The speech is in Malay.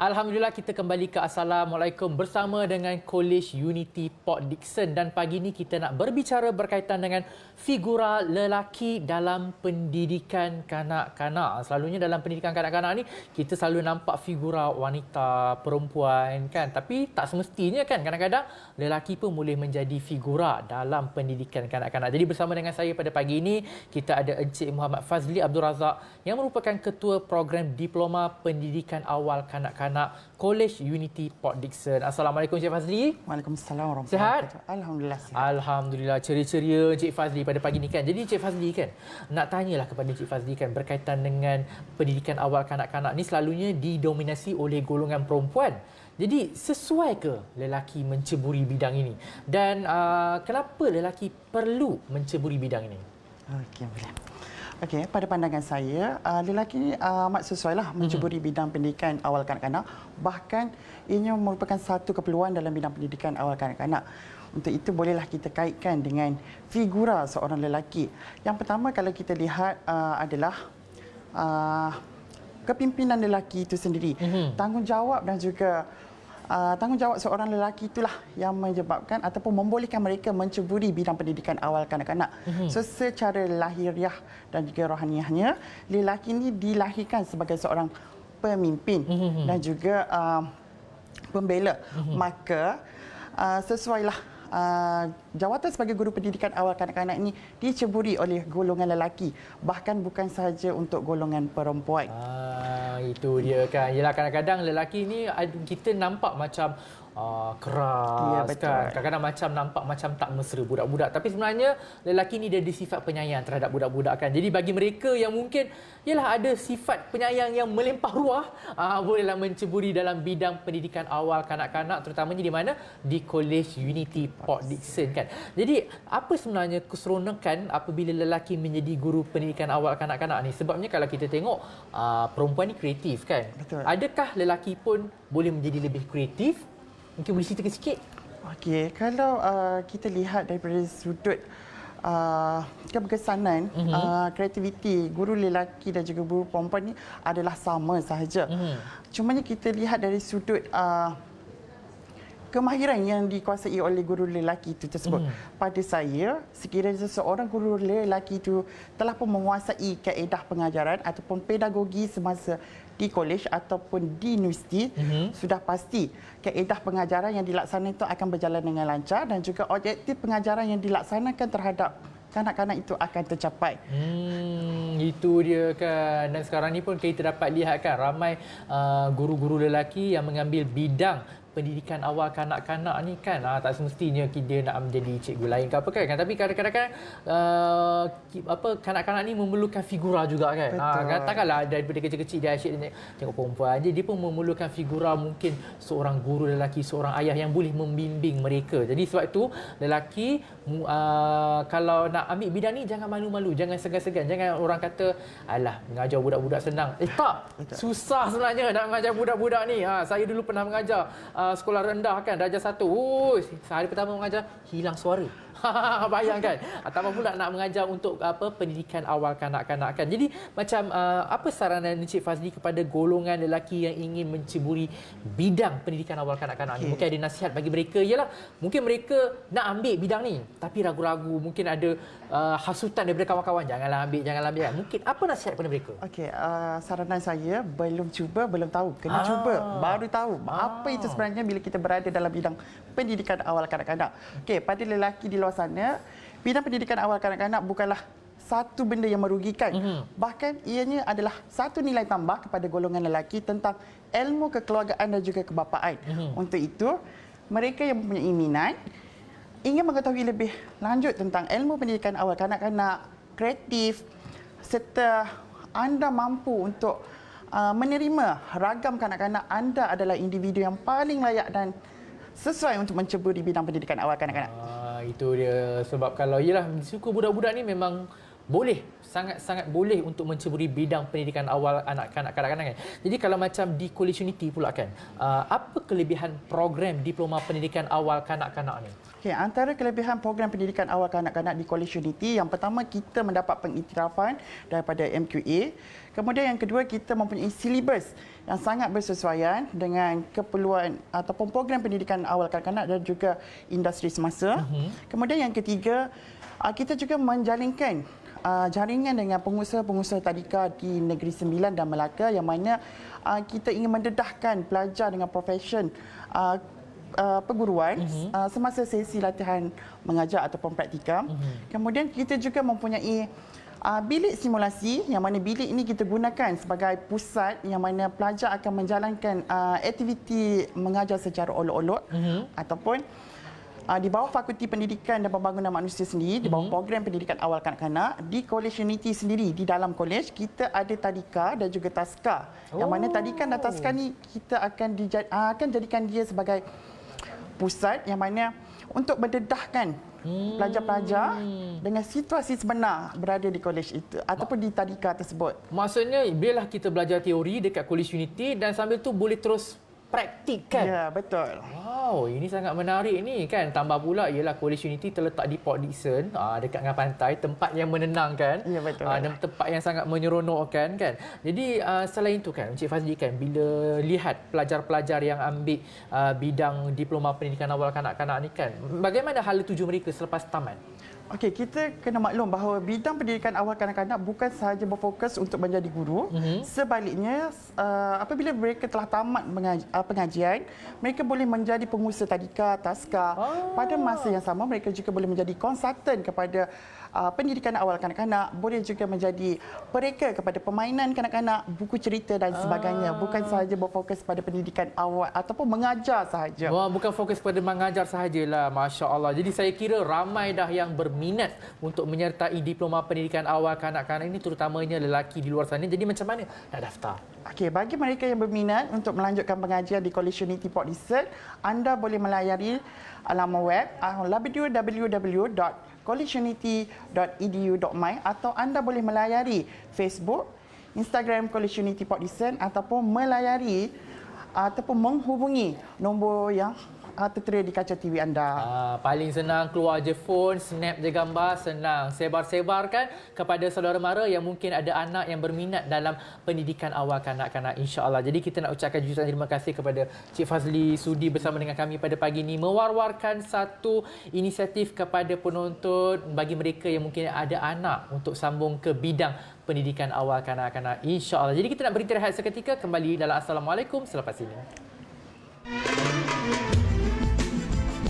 Alhamdulillah kita kembali ke Assalamualaikum bersama dengan College Unity Port Dickson dan pagi ini kita nak berbicara berkaitan dengan figura lelaki dalam pendidikan kanak-kanak. Selalunya dalam pendidikan kanak-kanak ni kita selalu nampak figura wanita, perempuan kan, tapi tak semestinya kan, kadang-kadang lelaki pun boleh menjadi figura dalam pendidikan kanak-kanak. Jadi bersama dengan saya pada pagi ini kita ada Encik Muhammad Fazli Abdul Razak yang merupakan Ketua Program Diploma Pendidikan Awal Kanak-Kanak College Unity Port Dickson. Assalamualaikum Encik Fazli. Waalaikumsalam warahmatullahi wabarakatuh. Sihat? Alhamdulillah sihat. Alhamdulillah, ceria-ceria Encik Fazli pada pagi ni kan. Jadi Encik Fazli kan, nak tanyalah kepada Encik Fazli kan berkaitan dengan pendidikan awal kanak-kanak ni selalunya didominasi oleh golongan perempuan. Jadi sesuai ke lelaki menceburi bidang ini? Dan kenapa lelaki perlu menceburi bidang ini? Okey, boleh. Okey, pada pandangan saya, lelaki ini amat sesuailah menceburi bidang pendidikan awal kanak-kanak. Bahkan ianya merupakan satu keperluan dalam bidang pendidikan awal kanak-kanak. Untuk itu bolehlah kita kaitkan dengan figura seorang lelaki. Yang pertama kalau kita lihat adalah kepimpinan lelaki itu sendiri. Tanggungjawab dan juga tanggungjawab seorang lelaki itulah yang menyebabkan ataupun membolehkan mereka menceburi bidang pendidikan awal kanak-kanak. So, secara lahiriah dan juga rohaniahnya, lelaki ini dilahirkan sebagai seorang pemimpin dan juga pembela. Maka sesuailah jawatan sebagai guru pendidikan awal kanak-kanak ini diceburi oleh golongan lelaki, bahkan bukan sahaja untuk golongan perempuan. Itu dia kan. Yelah, kadang-kadang lelaki ni kita nampak macam keras, ya, kan. Kadang-kadang macam nampak macam tak mesra budak-budak, tapi sebenarnya lelaki ni dia ada sifat penyayang terhadap budak-budak kan. Jadi bagi mereka yang mungkin ada sifat penyayang yang melempah ruah, bolehlah menceburi dalam bidang pendidikan awal kanak-kanak, terutamanya di mana? Di College Unity Port Dickson kan. Jadi apa sebenarnya keseronokan apabila lelaki menjadi guru pendidikan awal kanak-kanak ni? Sebabnya kalau kita tengok perempuan ni kreatif kan. Betul. Adakah lelaki pun boleh menjadi lebih kreatif? Mungkin boleh ceritakan sikit. Okey, kalau kita lihat daripada sudut keberkesanan, kreativiti guru lelaki dan juga guru perempuan ni adalah sama sahaja. Cumanya kita lihat dari sudut kemahiran yang dikuasai oleh guru lelaki itu tersebut. Pada saya, sekiranya seseorang guru lelaki itu telah pun menguasai kaedah pengajaran ataupun pedagogi semasa di kolej ataupun di universiti, sudah pasti kaedah pengajaran yang dilaksanakan itu akan berjalan dengan lancar dan juga objektif pengajaran yang dilaksanakan terhadap kanak-kanak itu akan tercapai. Itu dia kan. Dan sekarang ni pun kita dapat lihat kan ramai guru-guru lelaki yang mengambil bidang pendidikan awal kanak-kanak ni kan, tak semestinya dia nak menjadi cikgu lain ke apa kan, tapi kadang-kadang kanak-kanak ni memerlukan figura juga kan. Katakanlah daripada kecil-kecil dia asyik tengok perempuan je, dia pun memerlukan figura, mungkin seorang guru lelaki, seorang ayah yang boleh membimbing mereka. Jadi sebab itu lelaki kalau nak ambil bidang ni jangan malu-malu, jangan segan-segan, jangan orang kata alah mengajar budak-budak senang. Tak, susah sebenarnya nak mengajar budak-budak ni. Saya dulu pernah mengajar sekolah rendah kan, darjah 1. Sehari pertama mengajar hilang suara. Bayangkan. Tambah pula nak mengajar untuk pendidikan awal kanak-kanak kan. Jadi macam apa saranan Encik Fazli kepada golongan lelaki yang ingin menceburi bidang pendidikan awal kanak-kanak ni? Mungkin ada nasihat bagi mereka, ialah mungkin mereka nak ambil bidang ni tapi ragu-ragu, mungkin ada hasutan daripada kawan-kawan, janganlah ambil kan. Mungkin apa nasihat kepada mereka? Okey, saranan saya, belum cuba belum tahu. Kena cuba baru tahu apa itu sebenarnya bila kita berada dalam bidang pendidikan awal kanak-kanak. Okey, pada lelaki di luar sana, bidang pendidikan awal kanak-kanak bukanlah satu benda yang merugikan. Bahkan ianya adalah satu nilai tambah kepada golongan lelaki tentang ilmu kekeluargaan dan juga kebapaan. Untuk itu, mereka yang mempunyai minat ingin mengetahui lebih lanjut tentang ilmu pendidikan awal kanak-kanak, kreatif, serta anda mampu untuk menerima ragam kanak-kanak, anda adalah individu yang paling layak dan sesuai untuk menceburi bidang pendidikan awal kanak-kanak. Itu dia. Sebab kalau suka budak-budak ni memang boleh sangat boleh untuk menceburi bidang pendidikan awal anak-anak kadang-kadang kan. Jadi kalau macam di College Unity pula kan, apa kelebihan program diploma pendidikan awal kanak-kanak ni? Okey, antara kelebihan program pendidikan awal kanak-kanak di College Unity, yang pertama kita mendapat pengiktirafan daripada MQA. Kemudian yang kedua, kita mempunyai silibus yang sangat bersesuaian dengan keperluan ataupun program pendidikan awal kanak-kanak dan juga industri semasa. Kemudian yang ketiga, kita juga menjalinkan jaringan dengan pengusaha-pengusaha tadika di Negeri Sembilan dan Melaka, yang mana kita ingin mendedahkan pelajar dengan profesion perguruan semasa sesi latihan mengajar ataupun praktikam. Kemudian kita juga mempunyai bilik simulasi, yang mana bilik ini kita gunakan sebagai pusat yang mana pelajar akan menjalankan aktiviti mengajar secara olok-olok ataupun di bawah Fakulti Pendidikan dan Pembangunan Manusia sendiri, di bawah program pendidikan awal kanak-kanak, di College Unity sendiri, di dalam college kita ada tadika dan juga taska. Yang mana tadika dan taska ni kita akan jadikan dia sebagai pusat yang mana untuk mendedahkan pelajar-pelajar dengan situasi sebenar berada di college itu ataupun di tadika tersebut. Maksudnya biarlah kita belajar teori dekat College Unity dan sambil tu boleh terus praktik kan? Ya, betul. Wow, ini sangat menarik ni kan. Tambah pula ialah College Unity terletak di Port Dickson, dekat dengan pantai, tempat yang menenangkan. Ya, betul. Dan tempat yang sangat menyeronokkan kan. Jadi selain itu kan Encik Fazli kan, bila lihat pelajar-pelajar yang ambil bidang diploma pendidikan awal kanak-kanak ni kan, bagaimana hala tuju mereka selepas tamat? Okey, kita kena maklum bahawa bidang pendidikan awal kanak-kanak bukan sahaja berfokus untuk menjadi guru. Sebaliknya, apabila mereka telah tamat pengajian, mereka boleh menjadi pengusaha tadika, taska. Pada masa yang sama, mereka juga boleh menjadi konsultan kepada pendidikan awal kanak-kanak, boleh juga menjadi pereka kepada permainan kanak-kanak, buku cerita dan sebagainya. Bukan sahaja berfokus pada pendidikan awal ataupun mengajar sahaja. Wah, bukan fokus pada mengajar sahajalah. Masya Allah. Jadi saya kira ramai dah yang berminat untuk menyertai diploma pendidikan awal kanak-kanak ini, terutamanya lelaki di luar sana. Jadi macam mana nak daftar? Okey, bagi mereka yang berminat untuk melanjutkan pengajian di College Unity Port Dickson, anda boleh melayari laman web www.collegeunity.edu.my atau anda boleh melayari Facebook, Instagram College Unity Port Dickson ataupun melayari ataupun menghubungi nombor yang tertera di kaca TV anda. Paling senang keluar je phone, snap je gambar, senang. Sebar-sebarkan kepada saudara mara yang mungkin ada anak yang berminat dalam pendidikan awal kanak-kanak, insya-Allah. Jadi kita nak ucapkan jutaan terima kasih kepada Cik Fazli sudi bersama dengan kami pada pagi ini mewar-warkan satu inisiatif kepada penonton bagi mereka yang mungkin ada anak untuk sambung ke bidang pendidikan awal kanak-kanak, insya-Allah. Jadi kita nak beristirahat seketika, kembali dalam Assalamualaikum selepas ini.